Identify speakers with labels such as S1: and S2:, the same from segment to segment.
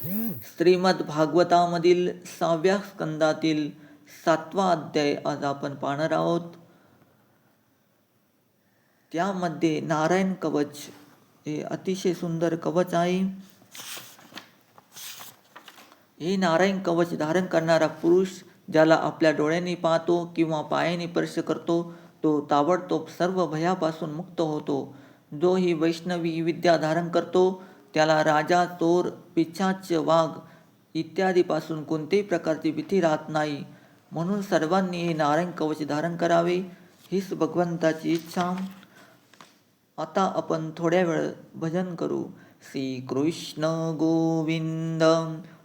S1: श्रीमद भागवतामधील 6व्या स्कंदातील 7वा अध्याय आज आपण पाहणार आहोत. त्यामध्ये नारायण कवच हे अतिशय सुंदर कवच आहे. हे नारायण कवच धारण करणारा पुरुष ज्याला आपल्या डोळ्यांनी पाहतो किंवा पायाने स्पर्श करतो तो ताबडतोब सर्व भयापासून मुक्त होतो. जो ही वैष्णवी विद्या धारण करतो त्याला राजा, चोर, पिशाच, वाघ इत्यादीपासून कोणत्याही प्रकारची भीती राहत नाही. म्हणून सर्वांनी हे नारायण कवच धारण करावे हीच भगवंताची इच्छा. आता आपण थोड्या वेळ भजन करू. श्री कृष्ण गोविंद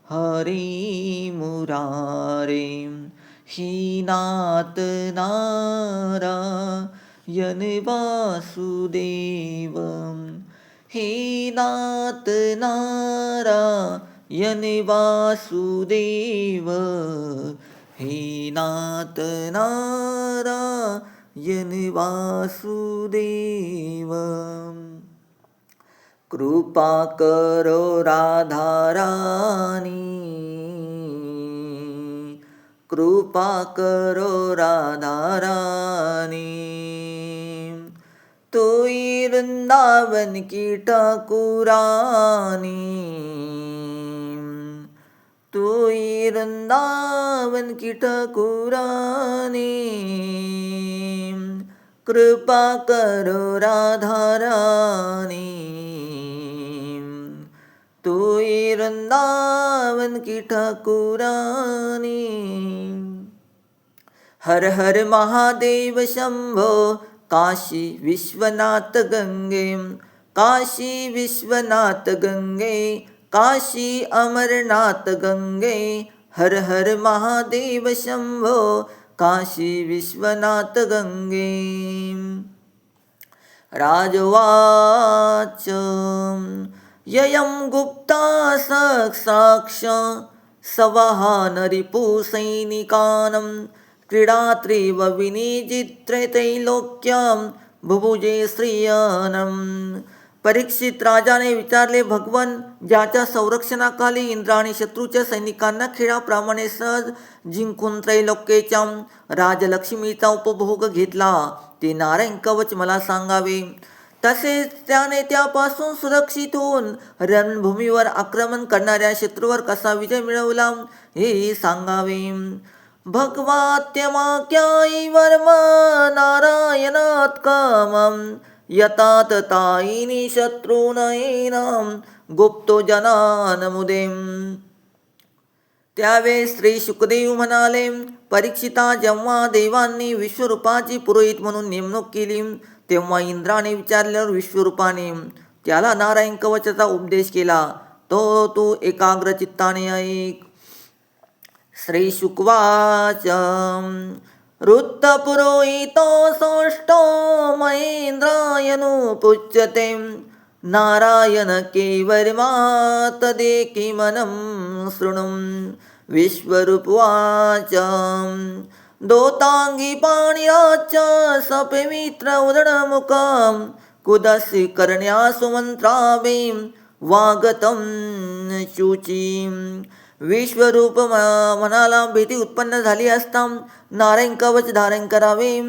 S1: हरी मुरारे ही नाथ नारायण वासुदेव हे नाथ नारायण वासुदेव हे नाथ नारायण वासुदेव. कृपा करो राधा रानी, कृपा करो राधा रानी. तोई वृंदावन की ठाकुरानी, तोई वृंदावन की ठाकुरानी. कृपा करो राधा रानी, तोई वृंदावन की ठाकुरानी. हर हर महादेव शंभो काशी विश्वनाथ गंगे, काशी विश्वनाथ गंगे, काशी अमरनाथ गंगे. हर हर महादेव शंभो काशी विश्वनाथ गंगे. राजवाच ययं गुप्ता साक्ष सवहानरिपुसैनिकानं क्रीडात्रिव विनिजित्रैलोक्यं भुभुजे श्रियनं. परीक्षित राजाने विचारले, भगवन, ज्याच्या संरक्षणाखाली इंद्राने शत्रूच्या सैनिकांना खेळाप्रमाणे सहज जिंकून त्रैलोक्याच्या राजलक्ष्मीचा उपभोग घेतला ते नारायण कवच मला सांगावे. तसेच त्याने त्यापासून सुरक्षित होऊन रणभूमीवर आक्रमण करणाऱ्या शत्रूवर कसा विजय मिळवला हे सांगावे. भगवात्यमाख्यायी वर्म नारायणात् कामं यतात तायिनी शत्रूनयेनं गुप्तो जनान मुदें. त्यावेळेस श्री शुकदेव म्हणाले, परीक्षिता, जेव्हा देवांनी विश्वरूपाची पुरोहित म्हणून नेमणूक केली तेव्हा इंद्राने विचारल्यावर विश्वरूपाने त्याला नारायण कवचाचा उपदेश केला. तो तू एकाग्र चित्ताने ऐक. श्री शुकवाच ऋत्तपुरोहितो सोष्टो महेन्द्रायनुपुच्यते नारायण केवलमात् देकी मनं शृणुं. विश्वरूपवाच दोतांगी पाणिराच सपवित्र उदरमुखं कुदसि करण्या सुमंत्राभिं वागतं शुचीं. विश्वरूप मनाला भीती उत्पन्न झाली असता नारायण कवच धारण करावे.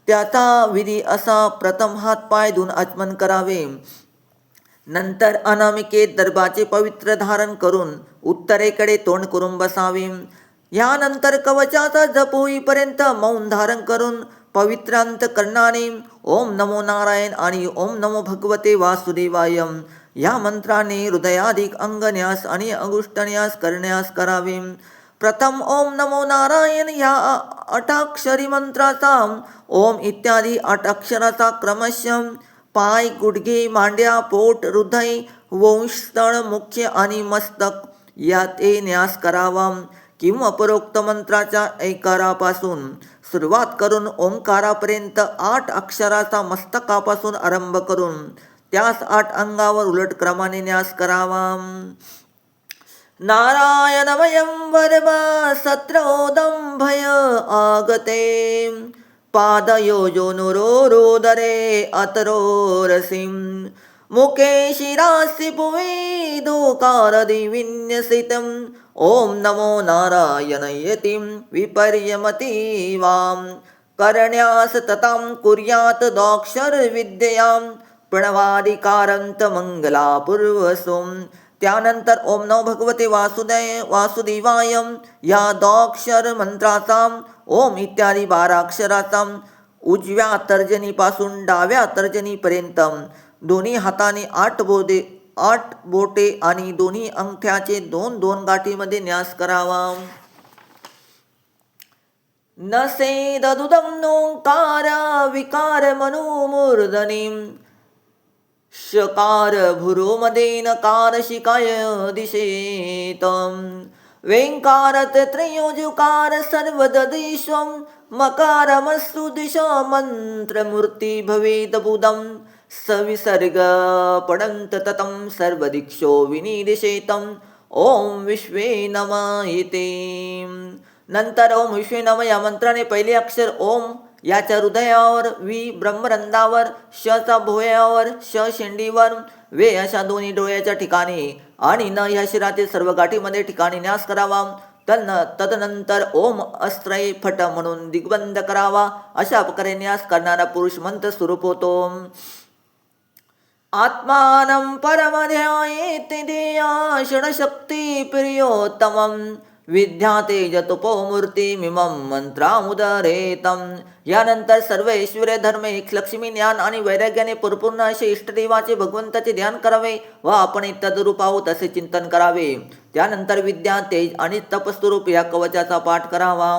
S1: त्याचा विधी असा, प्रथम हात पाय धुवून आचमन करावे. नंतर अनामिकेत दर्भाचे पवित्र धारण करून उत्तरेकडे तोंड करून बसावे. यानंतर कवचाचा जप होईपर्यंत मौन धारण करून पवित्र अंतःकरणाने ओम नमो नारायण आणि ओम नमो भगवते वासुदेवाय या मंत्राने हृदयाधिक अंगन्यास आणि अंगुष्ठन्यास करण्यास करावे. प्रथम ओम नमो नारायण या अष्टाक्षरी मंत्राचा ओम इत्यादी 8 अक्षराचा क्रमशः पाय, गुडघे, मांड्या, पोट, हृदय, वंशस्थळ, मुख्य आणि मस्तक यात न्यास करावा. किंवा परोक्त मंत्राच्या ऐकारापासून सुरुवात करून ओंकारापर्यंत 8 अक्षराचा मस्तकापासून आरंभ करून त्यास 8 अंगावर उलट क्रमाने न्यास करावा. नारायणमयं वर्मा सत्रोदंभय आगते पादयोजो नुरोरोदरे अतरोरसिं मुखे शिरासि भुवि दोकारदिविन्यसितम् ॐ नमो नारायणयतिं विपर्यमतीवां करण्यास ततां कुर्यात् दाक्षरविद्ययां प्रणवादिकारांत मंगलापूर्वसुम. त्यानंतर ओम नमो भगवते वासुदेवाय या दाक्षर मंत्राचा ओम इत्यादी 12 अक्षराचा उजव्या तर्जनीपासून डाव्या तर्जनीपर्यंत दोन्ही हाताने 8 बोटे आणि दोन्ही अंगठ्याचे 2 गाठीमध्ये न्यास करावा. नसेददुदं नोंकार विकार मनोमूर्धनीं शकार भुरोमदेन कार शिकाय दिशेतं वेंकारत त्रयोजुकार सर्वददिश्वं मकारमस्तु दिशा मंत्रमूर्ती भवेद बुदं सविसर्ग पडंत ततं सर्वदिक्षो विनिदिशेतं ओम विश्वे नमः इति. नंतर ओम विश्वे नमः या मंत्राने पहिले अक्षर ओम याच्या हृदयावर, वि ब्रह्मरंध्रावर, श चा भोयावर, श शेंडीवर, वे अशा दोन्ही डोळ्याच्या ठिकाणी आणि न या शिरातील सर्व गाठीमध्ये ठिकाणी न्यास करावा. तदनंतर ओम अस्त्रय फट म्हणून दिग्बंध करावा. अशा प्रकारे न्यास करणारा पुरुष मंत्र स्वरूप होतो. आत्मानं परमध्यायेति ध्येया षडशक्ती प्रियोत्तमं विद्याते जतुपो मूर्तिमिमं मंत्रामुदरेतं. यानंतर सर्व ऐश्वर्य धर्म एक लक्ष्मी ज्ञान आणि वैराग्याने परिपूर्ण असे इष्टदेवाचे भगवंताचे ध्यान करावे व आपण तद्रूप आहोत असे चिंतन करावे. त्यानंतर विद्या तेज आणि तपस्वरूप या कवचाचा पाठ करावा.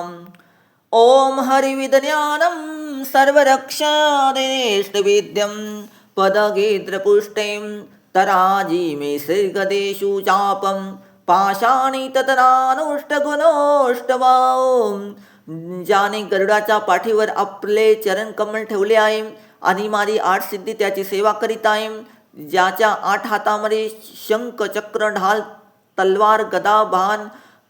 S1: ओम हरिविज्ञानं सर्वरक्षादेष्टविद्यं पदगीद्रपुष्टें तराजी मे श्रीगदेषु चापं पाशाणी ततनानुष्टगुणोष्टवाओं. ज्याने गरुडाच्या पाठीवर आपले चरण कमल ठेवले आहे आणि माझी 8 सिद्धी त्याची सेवा करीत आहे, ज्याच्या 8 हातामध्ये शंख चक्र ढाल तलवार गदा बाण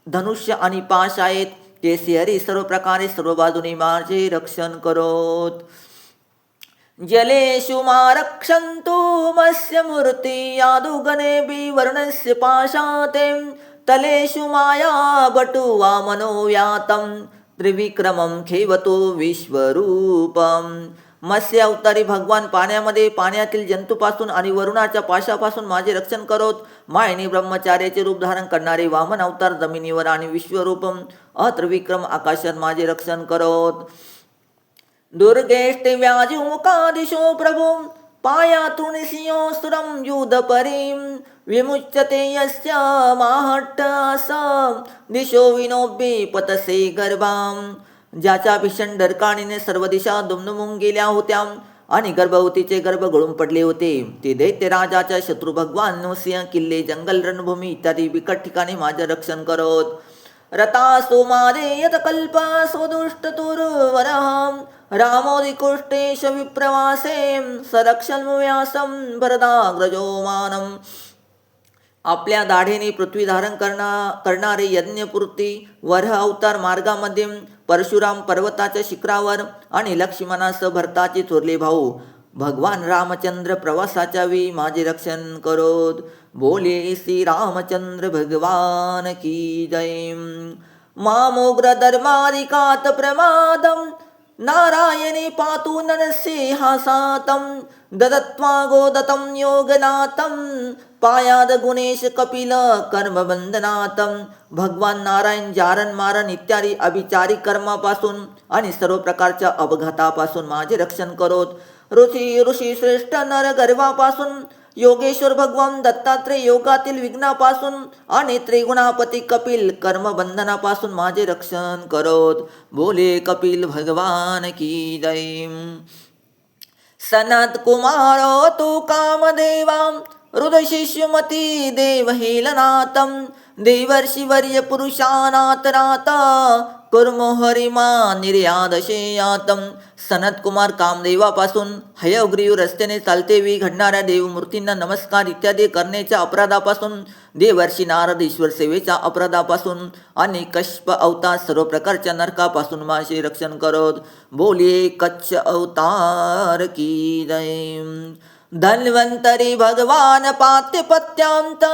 S1: धनुष्य आणि पाश आहेत, ते श्रीहरी सर्व प्रकारे सर्व बाजूने माझे रक्षण करोत. जलेषु मा रक्षन्तु मत्स्य मूर्ति यादुगणे विवर्णस्य पाशाते तलेषु माया बटु वामनो व्यातं त्रिविक्रमं खेवतो विश्वरूपम. मत्स्य अवतारी भगवान पाण्यामध्ये पाण्यातील जंतूपासून आणि वरुणाच्या पाशापासून माझे रक्षण करोत. मायेने ब्रह्मचार्याचे रूप धारण करणारे वामन अवतार जमिनीवर आणि विश्वरूपम त्रिविक्रम आकाशात माझे रक्षण करोत. दुर्गेष्टे व्याजुमुखादिशो प्रभु पायातून सिंहोस्तुरं युधपरीं विमुच्यते यस्य माहट्टसं दिशो विनोबे पतसे गर्भां. ज्याच्या भीषण डरकाळीने सर्व दिशा दुमदुमून गेल्या होत्या आणि गर्भवतीचे गर्भ गळून पडले होते, ते दैत्य राजाच्या शत्रू भगवान नृसिंह किल्ले जंगल रणभूमी इत्यादी बिकट ठिकाणी माझे रक्षण करोत. रतासो मादेयत कल्प सोदुष्टतुर्वरहं रामोदिकुष्टेश विप्रवासे सरक्षन्व्यासं भरदाग्रजो मानम. आपल्या दाढेने पृथ्वी धारण करणारे यज्ञपूर्ती वरह अवतार मार्गामध्ये परशुराम पर्वताच्या शिखरावर आणि लक्ष्मणासह भरताचे थोरले भाऊ भगवान रामचंद्र प्रवासाच्या वेळी माझे रक्षण करोत. बोले श्री रामचंद्र भगवान की जय. मामोग्र धर्मादिकात प्रमादम नारायणे पातु नरसिंहासातं ददत्वा गोदतं योगनाथं पायाद गुणेश कपिल कर्मबंधनातं. भगवान नारायण जारण मारण इत्यादी अभिचारी कर्मापासून आणि सर्व प्रकारच्या अपघातापासून माझे रक्षण करोत. ऋषी श्रेष्ठ नर गर्भापासून योगेश्वर भगवान दत्तात्रय योगातील विघ्नापासून आणि त्रिगुणापती कपिल कर्मबंधनापासून माझे रक्षण करोत. बोले कपिल भगवान की जय. सनत कुमारो तु कामदेवा हृदशिष्यमती देवहेलनाथं देवर्षिवर्य पुरुषानाथनाथा कुर्मो हरिमा निर्यादशेयातं. सनत कुमार कामदेवापासून हयग्रीव रस्त्याने चालते वेळी घडणाऱ्या देवमूर्तींना नमस्कार इत्यादी करण्याच्या अपराधापासून, देवर्षी नारद ईश्वर सेवेच्या अपराधापासून आणि कश्यप अवतार सर्व प्रकारच्या नरकापासून माझे रक्षण करोत. बोलिये कच्छ अवतार की जय. धन्वंतरी भगवान पात्यपत्यांत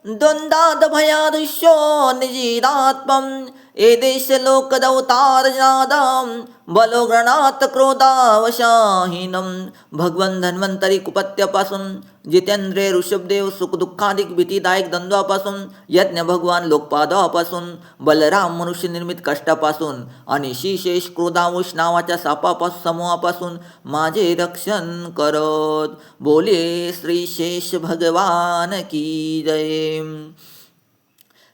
S1: द्वंदाद भयादुष्यो निजिदात्मं एदेश लोकदवतार जनादं बलोग्रणात क्रोधावशाहीनं. भगवन धन्वंतरी कुपत्यापासून, जितेंद्रिय ऋषभदेव सुखदुःखाधिक भीतीदायक द्वंद्वापासून, यज्ञ भगवान लोकपादापासून, बलराम मनुष्य निर्मित कष्टापासून आणि शीशेष क्रोधावश नावाच्या सापापासून समूहापासून माझे रक्षण करत. बोले श्री शेष भगवान की जय.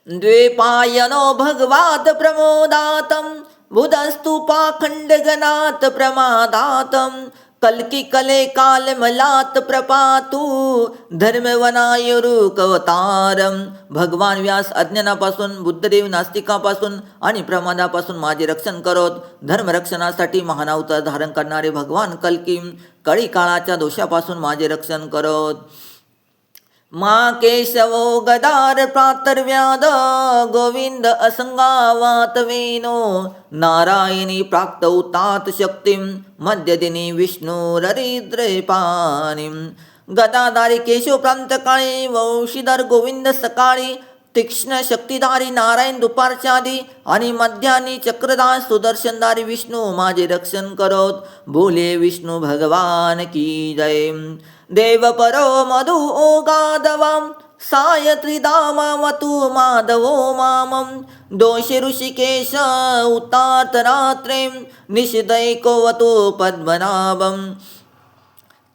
S1: द्वैपायनो भगवात प्रमोदातं बुधस्तु पाखंडगनात प्रमादातं कल्की कले कालमलात प्रपातु धर्मवनायुरुकवतारम. भगवान व्यास अज्ञानापासून, बुद्धदेव नास्तिकापासून आणि प्रमादापासून माझे रक्षण करत. धर्मरक्षणासाठी महान अवतार धारण करणारे भगवान कल्की कळी काळाच्या दोषापासून माझे रक्षण करत. मा केशवो गदार प्रातर्व्याद गोविंद असंगावात वेनो नारायणी प्राक्तौ तात शक्तिं मध्यदिनी विष्णुररिद्रपाणिं. गदाधारी केशव प्रांतकाळी वंशीधर गोविंद सकाळी तीक्ष्ण शक्तिधारी नारायण दुपारच्यादी आणि मध्यानी चक्रधार सुदर्शनधारी विष्णू माझे रक्षण करत. बोले विष्णू भगवान की जय. देव परो मधु ओगादवां सायत्रिदामावतु माधवो मामं दोषे ऋषिकेश उतातरात्रे निषिदैकोवतु पद्मनाभं.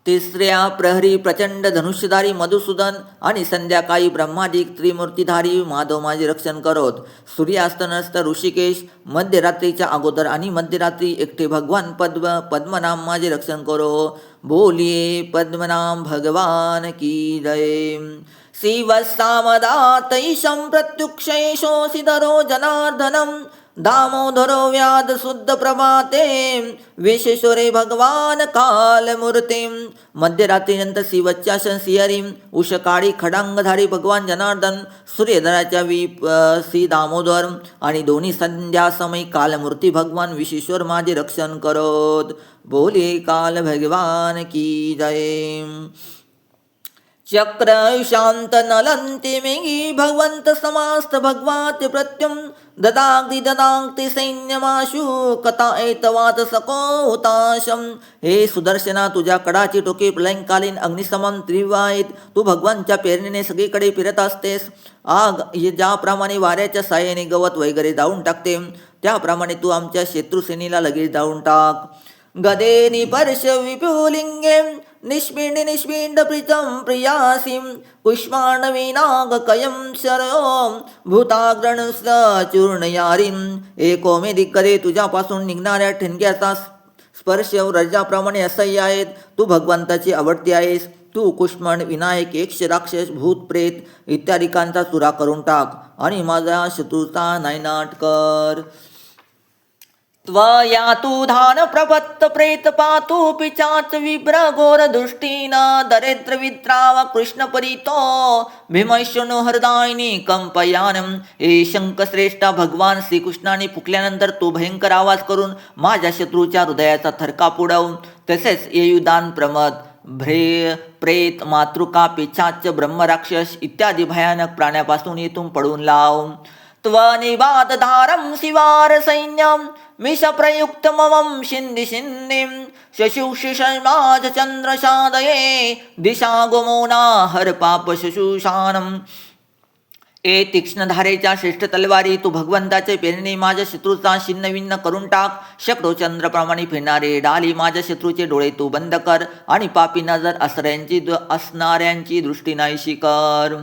S1: तिसऱ्या प्रहरी प्रचंड धनुष्यधारी मधुसूदन आणि संध्याकाळी ब्रह्मादिक त्रिमूर्तीधारी माधव माझे रक्षण करत. सूर्यास्त नस्त ऋषिकेश मध्यरात्रीच्या अगोदर आणि मध्यरात्री एकटे भगवान पद्मनाम माझे रक्षण करो. बोलिये पद्मनाम भगवान की जय. शिवसामदात ईशं प्रत्युक्षेशोऽसिधरो जनार्दनं दामोदरो व्याध शुद्ध प्रभाते विश्वेश्वरे भगवान कालमूर्तीं. मध्यरात्रीनंतर शिवच्यासन श्रीहरीं, उषकाळी खडांगधारी भगवान जनार्दन, सूर्यधराच्या श्री दामोदर आणि दोन्ही संध्यासमयी कालमूर्ती भगवान विश्वेश्वर माझे रक्षण करत. बोले काल भगवान की जय. चक्र शांत नलंती मिगी भगवंत समास्त भगवात प्रत्युम ददाग्नि ददाक्ति सैन्यमाशु कथा एतवात सकोताशम. हे सुदर्शना, तुझ्या कडाची टोके प्रलयंकालीन अग्निसमान तीव्र आहेत. तू भगवानच्या प्रेरणेने सगळीकडे फिरत असतेस. आग ज्याप्रमाणे वाऱ्याच्या साह्याने गवत वगैरे जाळून टाकते, त्याप्रमाणे तू आमच्या शत्रुसेनेला लगेच जाळून टाक. गदे निपर्श विपुलिंगे निष्पिंड निष्पिंड प्रीतं प्रियासीं पुष्पाणवीनाग कयं शरयो भूताग्रणस्य चूर्णयारीं. एको मे दिक्कदे, तुझ्यापासून निघणाऱ्या ठिणग्याचा स्पर्श रजाप्रमाणे असह्य आहेत. तू भगवंताची आवडती आहेस. तू कुष्मण विनायक यक्ष राक्षस भूत प्रेत इत्यादिकांचा चुरा करून टाक आणि माझा शत्रूचा नायनाट कर. त्वया तु धान प्रपत्त प्रेत पातु पिचाच विभ्र घोर दृष्टीना दरिद्र विद्राव कृष्ण परितो भीमैश्वनो हृदयानी कंपयानम. हे शंकश्रेष्ठा भगवान श्रीकृष्णाने फुकल्यानंतर तू भयंकर आवाज करून माझ्या शत्रूच्या हृदयाचा थरकाप उडव. तसेच येयुदान प्रमद प्रेत मातृका पिचाच ब्रह्मराक्षस इत्यादी भयानक प्राण्यापासून येथून पडून लाव. त्वनिवाद धारम शिवार सैन्यम मिषप्रयुक्तमवं शिंदि शिंदिं शशुषिषमाज चंद्रशादये दिशा गोमोना हर पाप शशुषानम. ए तीक्ष्णधारेच्या श्रेष्ठ तलवारी, तू भगवंताचे प्रेरणेने माझ्या शत्रूचा छिन्नभिन्न करून टाक. शेकडो चंद्रप्रमाणे फिरणारे डाली माझ्या शत्रूचे डोळे तू बंद कर आणि पापी नजर असणाऱ्यांची दृष्टी नाहीशी कर.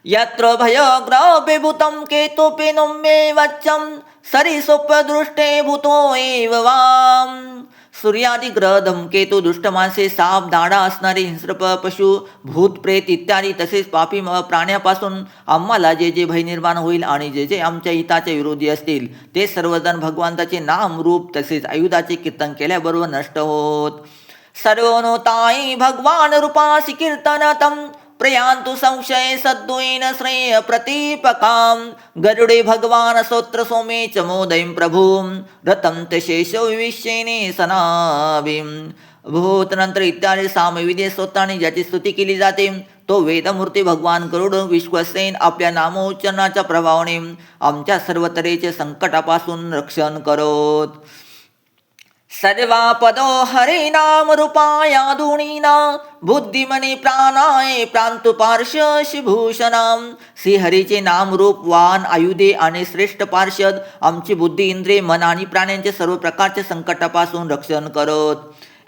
S1: यत्र भयग्रभूतं केतोपेनं मे वच्चं सरिसोपदृष्टे भूतो एव वाम. सूर्यादी ग्रह धमकेतू दुष्ट माणसे साप दाडा असणारे हिंस्र पशु भूत प्रेत इत्यादी तसेच पापी प्राण्यापासून आम्हाला जे जे भय निर्माण होईल आणि जे जे आमच्या हिताचे विरोधी असतील ते सर्वजण भगवंताचे नाम रूप तसेच आयुधाचे कीर्तन केल्याबरोबर नष्ट होत. सर्वोनोताई भगवान रूपासी कीर्तनतम प्रयांतु संशय सद्वैन श्रेय प्रतीपकाम. गरुडे भगवान स्तोत्र सोमे च मोदयं प्रभुं रतं ते शेषो विविश्येने सनाभिं. भूतनंतर इत्यादी सामविधी स्तोत्राने ज्याची स्तुती केली जाते तो वेदमूर्ती भगवान गरुड विश्वसेन आपल्या नामोच्चारणाच्या प्रभावाने आमच्या सर्व तऱ्हेचे संकटापासून रक्षण करोत. सर्वापदो हरिनाम रूपायादुनीना बुद्धिमनी प्राणाय प्रांतु पार्श्वभूषणाम. श्रीहरीचे नाम रूप वाहन आयुधे आणि श्रेष्ठ पार्षद आमची बुद्धी इंद्रिय मन आणि प्राण्यांचे सर्व प्रकारचे संकटापासून रक्षण करत.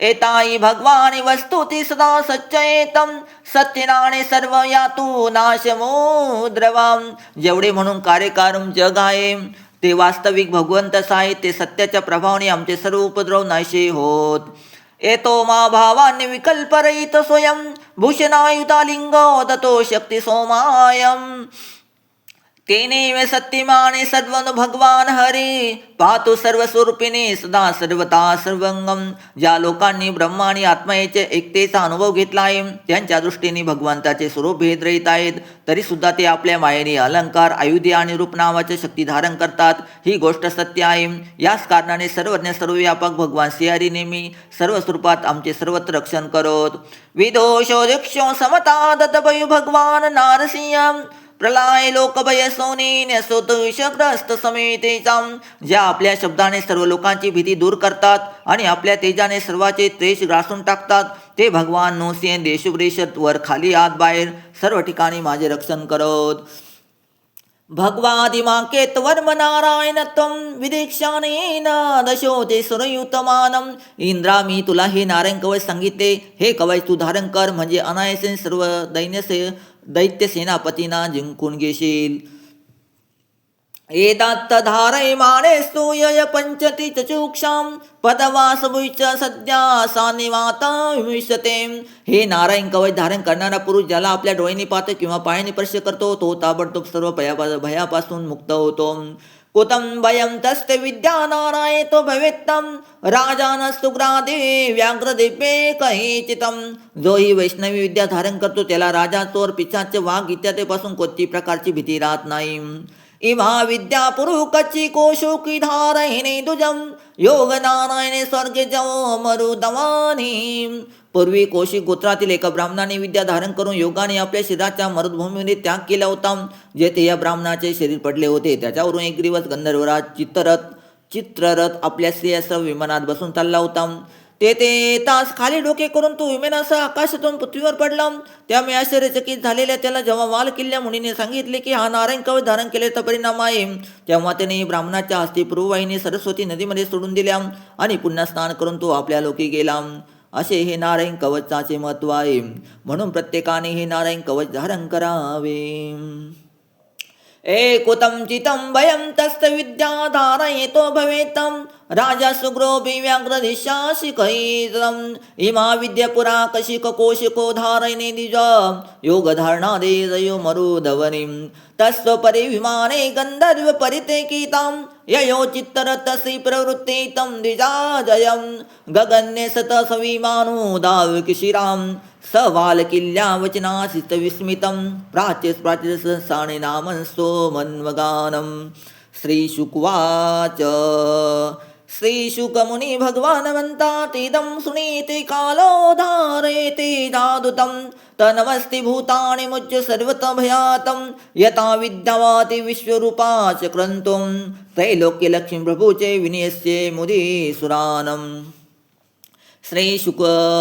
S1: एताई भगवानी वस्तुती सदा सच्चयेतम सत्यनाने सर्व यातू नाशमोद्रवाम. जेवढे म्हणून कार्यकारम जग आहे ते वास्तविक भगवंतच आहेत. ते सत्याच्या प्रभावाने आमचे सर्व उपद्रव नाशे होत. एतो मा भावान्य विकल्परहित स्वयं भूषणायुता लिंग दतो शक्ती सोमायम. तेने सत्यमाने सर्वन भगवान हरी पाहतो सर्वस्वरूपिणे सदा सर्वता सर्वंगम. ज्या लोकांनी ब्रह्मा आणि आत्म्याचे एकतेचा अनुभव घेतला आहे त्यांच्या दृष्टीने भगवंताचे स्वरूप भेद रहित आहेत. तरी सुद्धा ते आपल्या मायेने अलंकार आयुधे आणि रूप नावाचे शक्ती धारण करतात. ही गोष्ट सत्य आहे. याच कारणाने सर्वज्ञ सर्वव्यापक भगवान श्रीहरी नेहमी सर्व स्वरूपात आमचे सर्वत्र रक्षण करत. विदोषो दीक्षो समता दत्तभयु भगवान नारसिंह प्रलय लोकभय सोने सोतविषग्रस्त समेतेचा. ज्या आपल्या शब्दाने सर्व लोकांची भीती दूर करतात आणि आपल्या तेजाने सर्वांचे त्रेष ग्रासून टाकतात ते भगवान नृसिंह देशुरेशत वर खाली आत बाहेर सर्व ठिकाणी माझे रक्षण करत. भगवादिमाकेत वर्म नारायण त्वं विदीक्षानेन दशोते सुरयुतमानम. इंद्रा मी तुला हे नारायण कवच सांगितले. हे कवच तू धारण कर म्हणजे अनायासे सर्व दैत्य सेनापतींना जिंकून घेशील. एदात्त धारयमाणे स्तूय पंचती चक्षुक्षाम पदवासभुश्च सद्या सानिवाता विमिष्यते. हे नारायण कवच धारण करणारा पुरुष ज्याला आपल्या डोळ्यांनी पाहतो किंवा पायाने स्पर्श करतो तो ताबडतोब सर्व भयापासून मुक्त होतो. कुतं भयं तस्य विद्या नारायतो भवेत्तं राजानस्तुग्रादे व्याघ्रदिव्ये कहिचितं. जो ही वैष्णवी विद्या धारण करतो त्याला राजा चोर पिशाच वाघ इत्यादीपासून कोणती प्रकारची भीती राहत नाही. इमा विद्या पुरुकची कोशोकी धारहिने दुजम योग नारायणे स्वर्गे जवो मरुदवानी. पूर्वी कौशिक गोत्रातील एका ब्राह्मणाने विद्या धारण करून योगाने आपल्या शरीराच्या मरुदभूमीमध्ये त्याग केला होता. जेथे या ब्राह्मणाचे शरीर पडले होते त्याच्यावरून एक दिवस गंधर्वराज चित्ररथ आपल्या स्त्रियासह विमानात बसून चालला होता. तेथे तास खाली डोके करून तो विमानासह आकाशातून पृथ्वीवर पडला. त्यामुळे आश्चर्यचकित झालेल्या त्याला जेव्हा वाल किल्ल्या मुनीने सांगितले की हा नारायण कवच धारण केल्याचा परिणाम आहे तेव्हा त्याने ब्राह्मणाच्या हस्ती पूर्ववाहिनी सरस्वती नदीमध्ये सोडून दिल्या आणि पुन्हा स्नान करून तो आपल्या लोकी गेला. असे हे नारायण कवचाचे महत्त्व आहे. म्हणून प्रत्येकाने हे नारायण कवच धारण करावे. एकुतं चितं भयं तस्य विद्या धारयतो भवेतं राजा सुग्रोभि व्याघ्रदिशाशिकैतम्. इमा विद्या पुरा कशिक कोशिको धारयणे द्विज योग धारणादे जयो मरुदवनिं. तस्व परिविमाने गंधर्व परितेकितां ययो चित्तरतसि प्रवृत्ते तं द्विजाजयं. गगन्ये सत सविमानो दावकिशिरां सवाल किल्ल्या वचनासित विस्मितं प्राच्य साणे नामंस्तो मन्वगानं. श्रीशुकवाच. श्रीशुकमुनि भगवान म्हणतात इदं सुनीते कालो धारयते जादुतं तनमस्ति भूतानि मुच्य सर्वत भयातं यथा विद्यावाति विश्वरूपा चक्रन्तुं त्रैलोक्य लक्ष्मी प्रभूचे विनयस्य मुदीसुरानम्. श्री शुक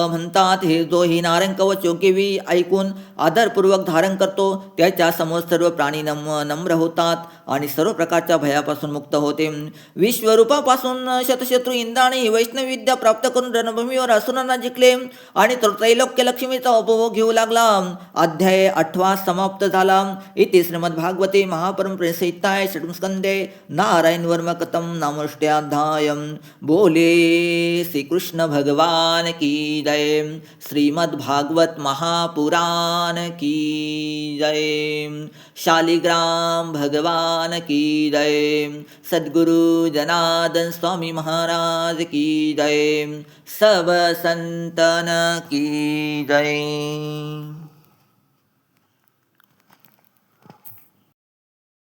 S1: म्हणतात हे जो ही नारायण कवच योग्यवी ऐकून आदरपूर्वक धारण करतो त्याच्या समोर सर्व प्राणी नम्र होतात आणि सर्व प्रकारच्या भयापासून मुक्त होते. विश्वरूपापासून शतशत्रू इंद्राने ही वैष्णव विद्या प्राप्त करून रणभूमीवर असुरांना जिंकले आणि त्रैलोक्य लक्ष्मीचा उपभोग घेऊ लागला. अध्याय 8 समाप्त झाला. इति श्रीमद्भागवते महापरम संहिताय षष्ठम स्कंदे नारायण वर्म कथम नामोष्ट्याध्यायम. बोले श्री कृष्ण भगवान की जय. श्रीमद्भागवत महापुराण की जय. शालिग्राम भगवान की जय. सद्गुरु जनार्दन स्वामी महाराज की जय. सब संतन की जय.